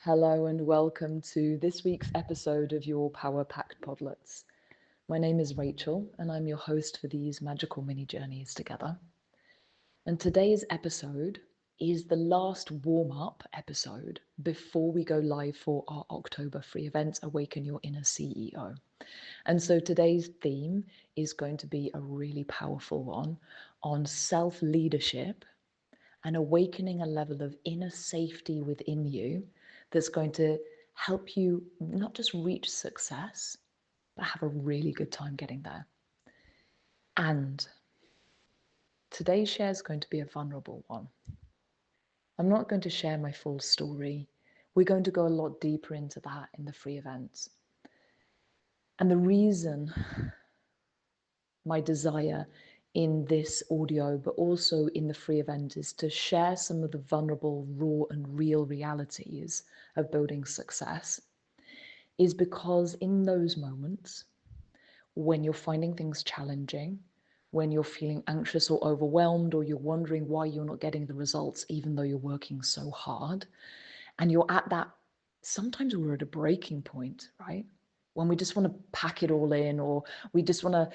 Hello and welcome to this week's episode of your Power Packed Podlets. My name is Rachel and I'm your host for these magical mini journeys together. And today's episode is the last warm-up episode before we go live for our October free event, Awaken Your Inner CEO. And so today's theme is going to be a really powerful one on self-leadership and awakening a level of inner safety within you that's going to help you not just reach success, but have a really good time getting there. And today's share is going to be a vulnerable one. I'm not going to share my full story. We're going to go a lot deeper into that in the free events. And the reason my desire in this audio, but also in the free event, is to share some of the vulnerable, raw and real realities of building success, is because in those moments, when you're finding things challenging, when you're feeling anxious or overwhelmed, or you're wondering why you're not getting the results, even though you're working so hard, and you're at that, sometimes we're at a breaking point, right? When we just want to pack it all in, or we just want to,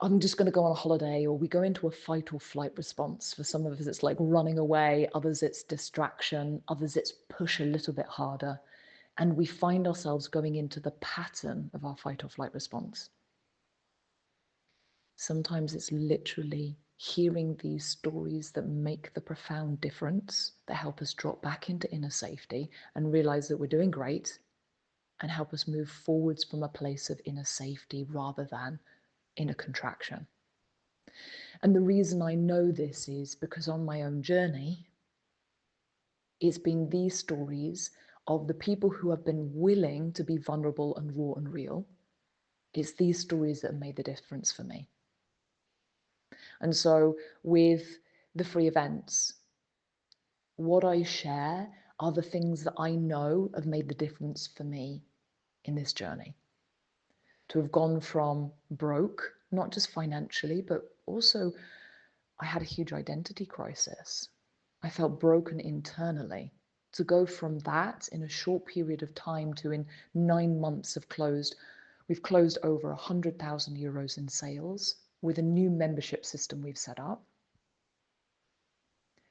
I'm just going to go on a holiday, or we go into a fight or flight response. For some of us, it's like running away. Others, it's distraction. Others, it's push a little bit harder. And we find ourselves going into the pattern of our fight or flight response. Sometimes it's literally hearing these stories that make the profound difference, that help us drop back into inner safety and realize that we're doing great, and help us move forwards from a place of inner safety rather than inner contraction. And the reason I know this is because on my own journey, it's been these stories of the people who have been willing to be vulnerable and raw and real. It's these stories that have made the difference for me. And so with the free events, what I share are the things that I know have made the difference for me in this journey. To have gone from broke, not just financially, but also I had a huge identity crisis. I felt broken internally. To go from that in a short period of time to in 9 months we've closed over 100,000 euros in sales with a new membership system we've set up.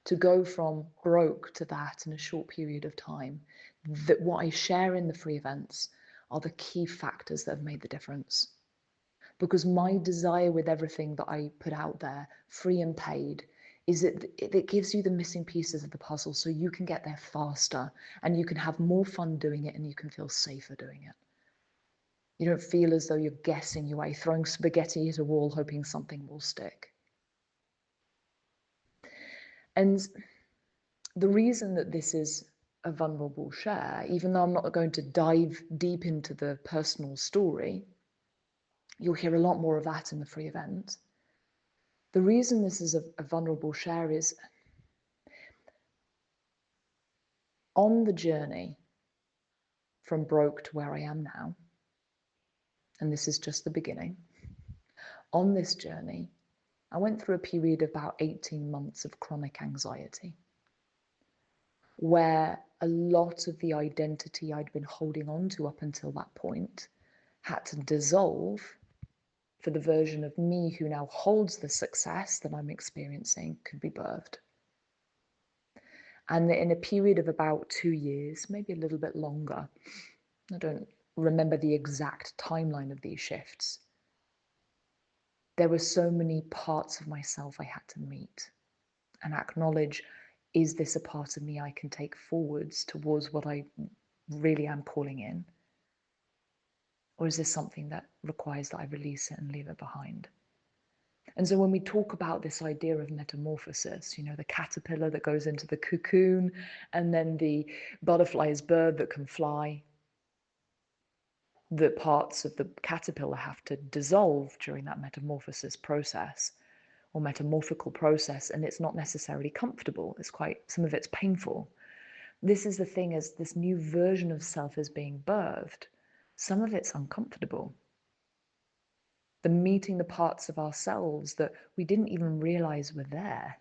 To go from broke to that in a short period of time, that what I share in the free events are the key factors that have made the difference. Because my desire with everything that I put out there, free and paid, is that it gives you the missing pieces of the puzzle so you can get there faster and you can have more fun doing it and you can feel safer doing it. You don't feel as though you're guessing your way, throwing spaghetti at a wall, hoping something will stick. And the reason that this is a vulnerable share, even though I'm not going to dive deep into the personal story, you'll hear a lot more of that in the free event. The reason this is a vulnerable share is on the journey from broke to where I am now, and this is just the beginning, on this journey, I went through a period of about 18 months of chronic anxiety, where a lot of the identity I'd been holding on to up until that point had to dissolve for the version of me who now holds the success that I'm experiencing could be birthed. And in a period of about 2 years, maybe a little bit longer, I don't remember the exact timeline of these shifts, there were so many parts of myself I had to meet and acknowledge, is this a part of me I can take forwards towards what I really am calling in? Or is this something that requires that I release it and leave it behind? And so when we talk about this idea of metamorphosis, you know, the caterpillar that goes into the cocoon and then the butterfly's bird that can fly, the parts of the caterpillar have to dissolve during that metamorphosis process or metamorphical process, and it's not necessarily comfortable. It's quite, some of it's painful. This is the thing, as this new version of self is being birthed, some of it's uncomfortable. The meeting the parts of ourselves that we didn't even realize were there.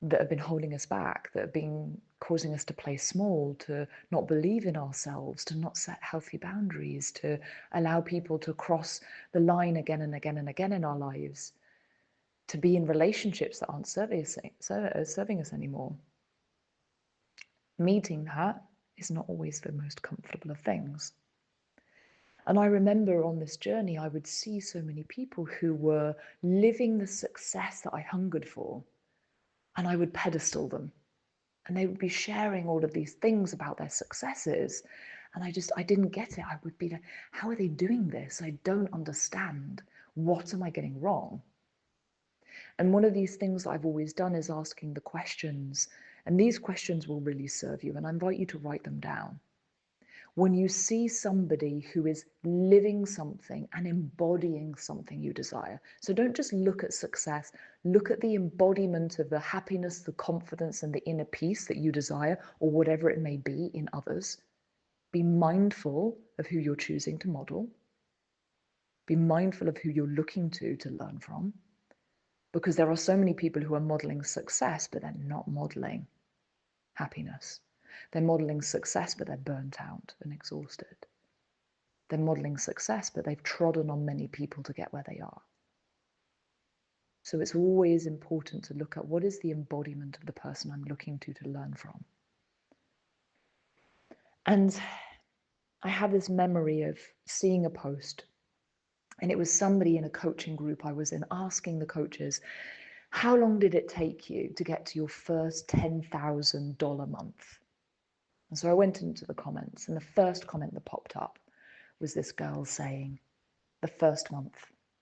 that have been holding us back, that have been causing us to play small, to not believe in ourselves, to not set healthy boundaries, to allow people to cross the line again and again and again in our lives, to be in relationships that aren't serving us anymore. Meeting that is not always the most comfortable of things. And I remember on this journey, I would see so many people who were living the success that I hungered for, and I would pedestal them. And they would be sharing all of these things about their successes. And I didn't get it. I would be like, how are they doing this? I don't understand. What am I getting wrong? And one of these things that I've always done is asking the questions. And these questions will really serve you. And I invite you to write them down. When you see somebody who is living something and embodying something you desire. So don't just look at success, look at the embodiment of the happiness, the confidence, and the inner peace that you desire, or whatever it may be in others. Be mindful of who you're choosing to model. Be mindful of who you're looking to learn from. Because there are so many people who are modeling success, but they're not modeling happiness. They're modeling success, but they're burnt out and exhausted. They're modeling success, but they've trodden on many people to get where they are. So it's always important to look at what is the embodiment of the person I'm looking to learn from. And I have this memory of seeing a post, and it was somebody in a coaching group I was in asking the coaches, how long did it take you to get to your first $10,000 month? And so I went into the comments, and the first comment that popped up was this girl saying, the first month,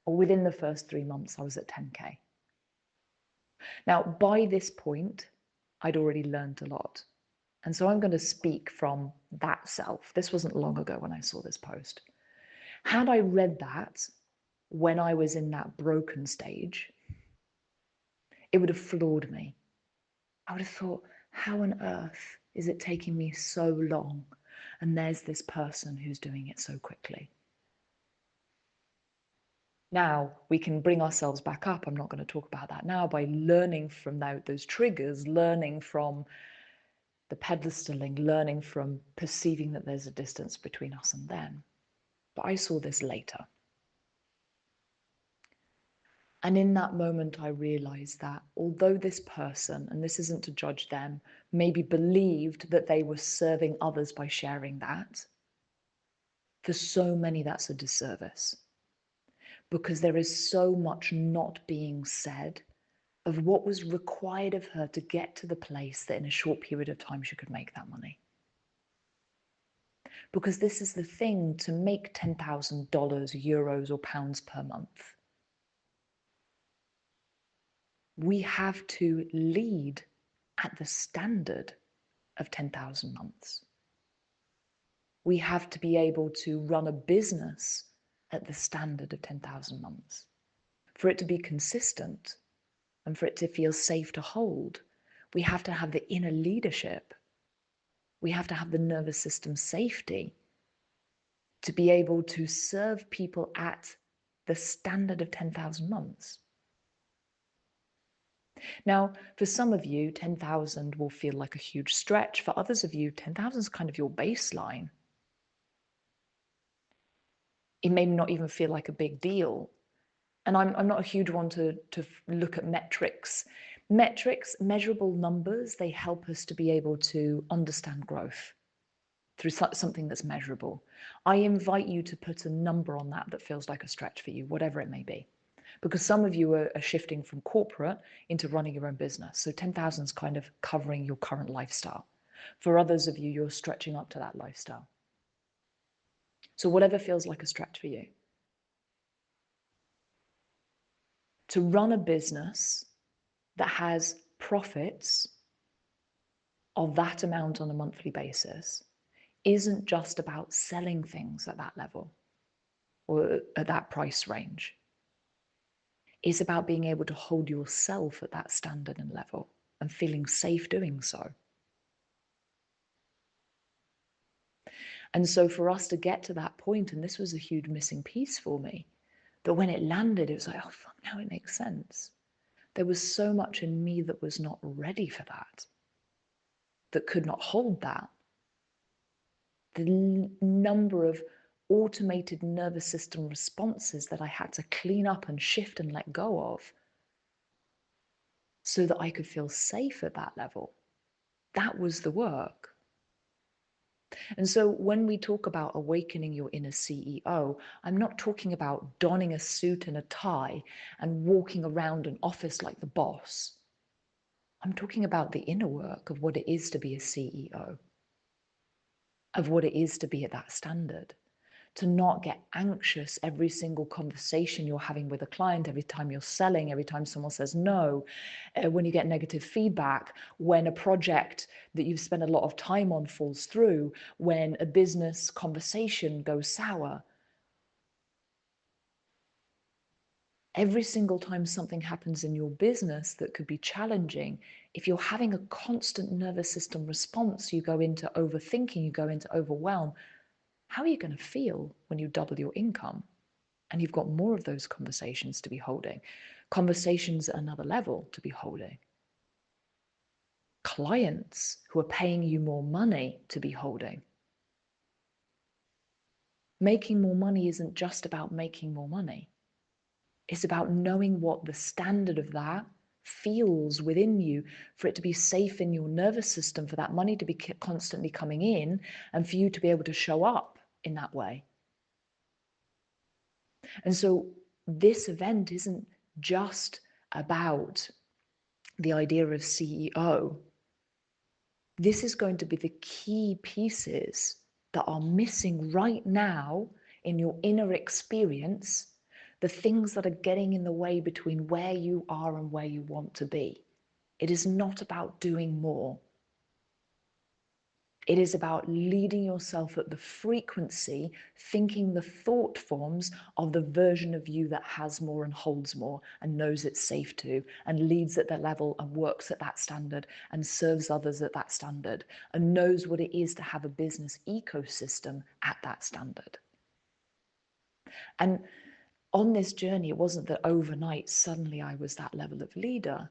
or within the first 3 months, I was at 10K. Now, by this point, I'd already learned a lot. And so I'm going to speak from that self. This wasn't long ago when I saw this post. Had I read that when I was in that broken stage, it would have floored me. I would have thought, how on earth is it taking me so long? And there's this person who's doing it so quickly. Now we can bring ourselves back up. I'm not going to talk about that now, by learning from those triggers, learning from the pedestaling, learning from perceiving that there's a distance between us and them. But I saw this later. And in that moment, I realized that although this person, and this isn't to judge them, maybe believed that they were serving others by sharing that, for so many, that's a disservice. Because there is so much not being said of what was required of her to get to the place that in a short period of time she could make that money. Because this is the thing, to make $10,000, euros, or pounds per month, we have to lead at the standard of 10,000 months. We have to be able to run a business at the standard of 10,000 months. For it to be consistent and for it to feel safe to hold, we have to have the inner leadership. We have to have the nervous system safety to be able to serve people at the standard of 10,000 months. Now, for some of you, 10,000 will feel like a huge stretch. For others of you, 10,000 is kind of your baseline. It may not even feel like a big deal. And I'm not a huge one to look at metrics. Metrics, measurable numbers, they help us to be able to understand growth through something that's measurable. I invite you to put a number on that feels like a stretch for you, whatever it may be. Because some of you are shifting from corporate into running your own business. So 10,000 is kind of covering your current lifestyle. For others of you, you're stretching up to that lifestyle. So whatever feels like a stretch for you. To run a business that has profits of that amount on a monthly basis isn't just about selling things at that level or at that price range. It's about being able to hold yourself at that standard and level and feeling safe doing so. And so for us to get to that point, and this was a huge missing piece for me, that when it landed, it was like, oh, fuck, now it makes sense. There was so much in me that was not ready for that could not hold that. The number of automated nervous system responses that I had to clean up and shift and let go of so that I could feel safe at that level. That was the work. And so when we talk about awakening your inner CEO, I'm not talking about donning a suit and a tie and walking around an office like the boss. I'm talking about the inner work of what it is to be a CEO, of what it is to be at that standard. To not get anxious every single conversation you're having with a client, every time you're selling, every time someone says no, when you get negative feedback, when a project that you've spent a lot of time on falls through, when a business conversation goes sour. Every single time something happens in your business that could be challenging, if you're having a constant nervous system response, you go into overthinking, you go into overwhelm. How are you going to feel when you double your income and you've got more of those conversations to be holding? Conversations at another level to be holding. Clients who are paying you more money to be holding. Making more money isn't just about making more money. It's about knowing what the standard of that feels within you, for it to be safe in your nervous system, for that money to be constantly coming in, and for you to be able to show up in that way. And so this event isn't just about the idea of CEO. This is going to be the key pieces that are missing right now in your inner experience, the things that are getting in the way between where you are and where you want to be. It is not about doing more. It is about leading yourself at the frequency, thinking the thought forms of the version of you that has more and holds more and knows it's safe to, and leads at that level and works at that standard and serves others at that standard and knows what it is to have a business ecosystem at that standard. And on this journey, it wasn't that overnight suddenly I was that level of leader.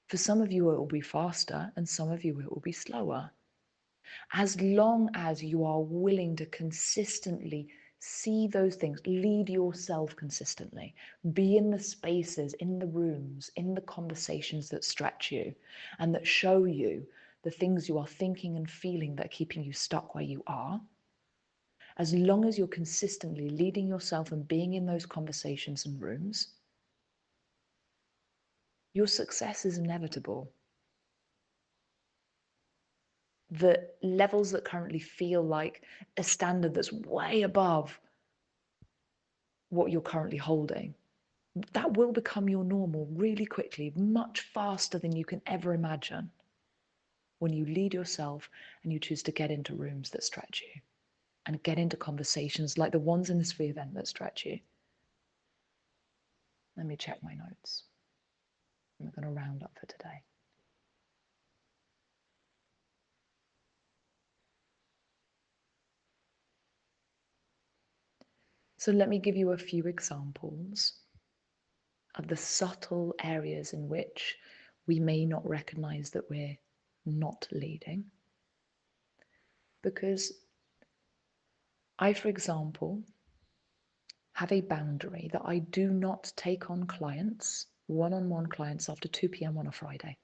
For some of you, it will be faster, and some of you, it will be slower. As long as you are willing to consistently see those things, lead yourself consistently, be in the spaces, in the rooms, in the conversations that stretch you and that show you the things you are thinking and feeling that are keeping you stuck where you are. As long as you're consistently leading yourself and being in those conversations and rooms, your success is inevitable. The levels that currently feel like a standard that's way above what you're currently holding, that will become your normal really quickly, much faster than you can ever imagine, when you lead yourself and you choose to get into rooms that stretch you and get into conversations like the ones in this free event that stretch you. Let me check my notes. I'm going to round up for today. So let me give you a few examples of the subtle areas in which we may not recognize that we're not leading. Because I, for example, have a boundary that I do not take on clients, one-on-one clients, after 2 p.m. on a Friday.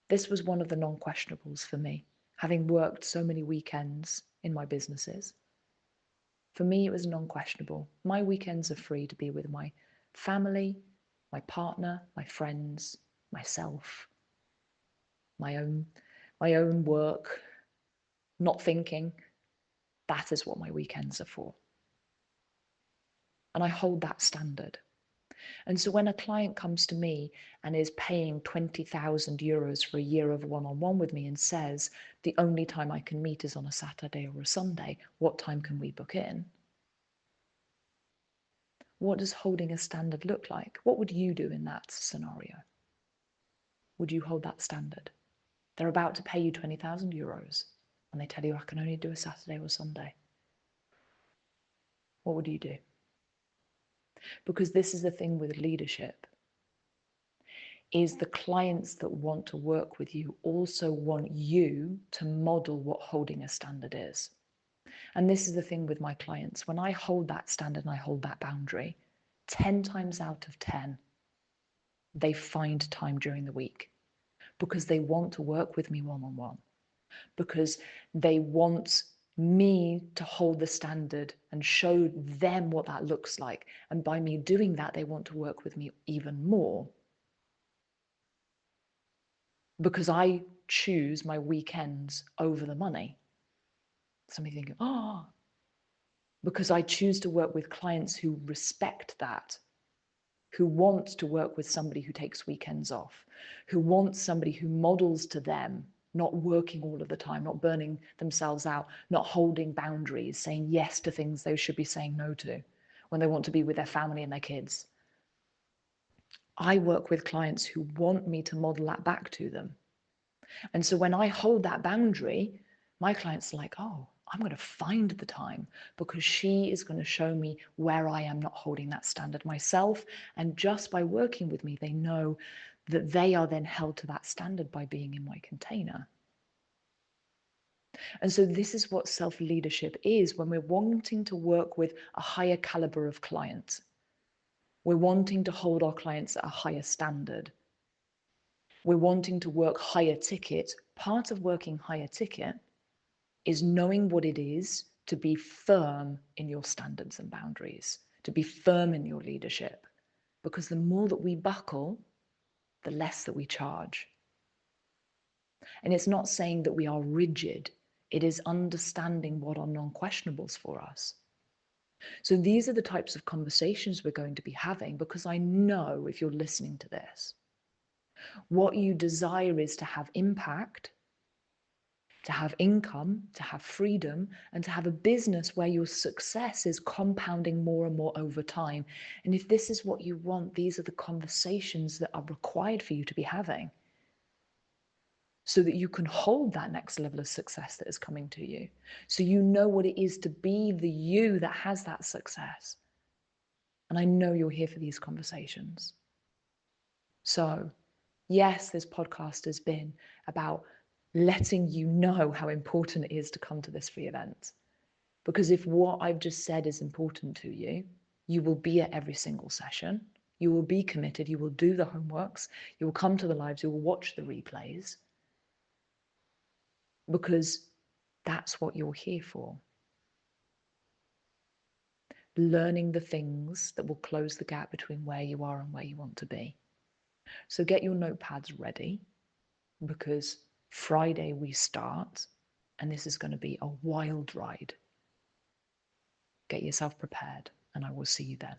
This was one of the non-questionables for me, having worked so many weekends in my businesses. For me, it was non-questionable. My weekends are free to be with my family, my partner, my friends, myself, my own work, not thinking. That is what my weekends are for. And I hold that standard. And so when a client comes to me and is paying 20,000 euros for a year of one-on-one with me and says, the only time I can meet is on a Saturday or a Sunday, what time can we book in? What does holding a standard look like? What would you do in that scenario? Would you hold that standard? They're about to pay you 20,000 euros and they tell you, I can only do a Saturday or Sunday. What would you do? Because this is the thing with leadership. is the clients that want to work with you also want you to model what holding a standard is. And this is the thing with my clients. When I hold that standard and I hold that boundary, 10 times out of 10, they find time during the week because they want to work with me one-on-one, because they want me to hold the standard and show them what that looks like. And by me doing that, they want to work with me even more because I choose my weekends over the money. Somebody thinking, oh, because I choose to work with clients who respect that, who want to work with somebody who takes weekends off, who wants somebody who models to them, not working all of the time, not burning themselves out, not holding boundaries, saying yes to things they should be saying no to when they want to be with their family and their kids. I work with clients who want me to model that back to them. And so when I hold that boundary, my clients are like, oh, I'm going to find the time because she is going to show me where I am not holding that standard myself. And just by working with me, they know that they are then held to that standard by being in my container. And so this is what self-leadership is when we're wanting to work with a higher caliber of client. We're wanting to hold our clients at a higher standard. We're wanting to work higher ticket. Part of working higher ticket is knowing what it is to be firm in your standards and boundaries, to be firm in your leadership. Because the more that we buckle, the less that we charge. And it's not saying that we are rigid. It is understanding what are non-questionables for us. So these are the types of conversations we're going to be having, because I know if you're listening to this, what you desire is to have impact, to have income, to have freedom, and to have a business where your success is compounding more and more over time. And if this is what you want, these are the conversations that are required for you to be having so that you can hold that next level of success that is coming to you. So you know what it is to be the you that has that success. And I know you're here for these conversations. So yes, this podcast has been about letting you know how important it is to come to this free event. Because if what I've just said is important to you, you will be at every single session. You will be committed. You will do the homeworks. You will come to the lives. You will watch the replays. Because that's what you're here for. Learning the things that will close the gap between where you are and where you want to be. So get your notepads ready, because Friday we start, and this is going to be a wild ride. Get yourself prepared, and I will see you then.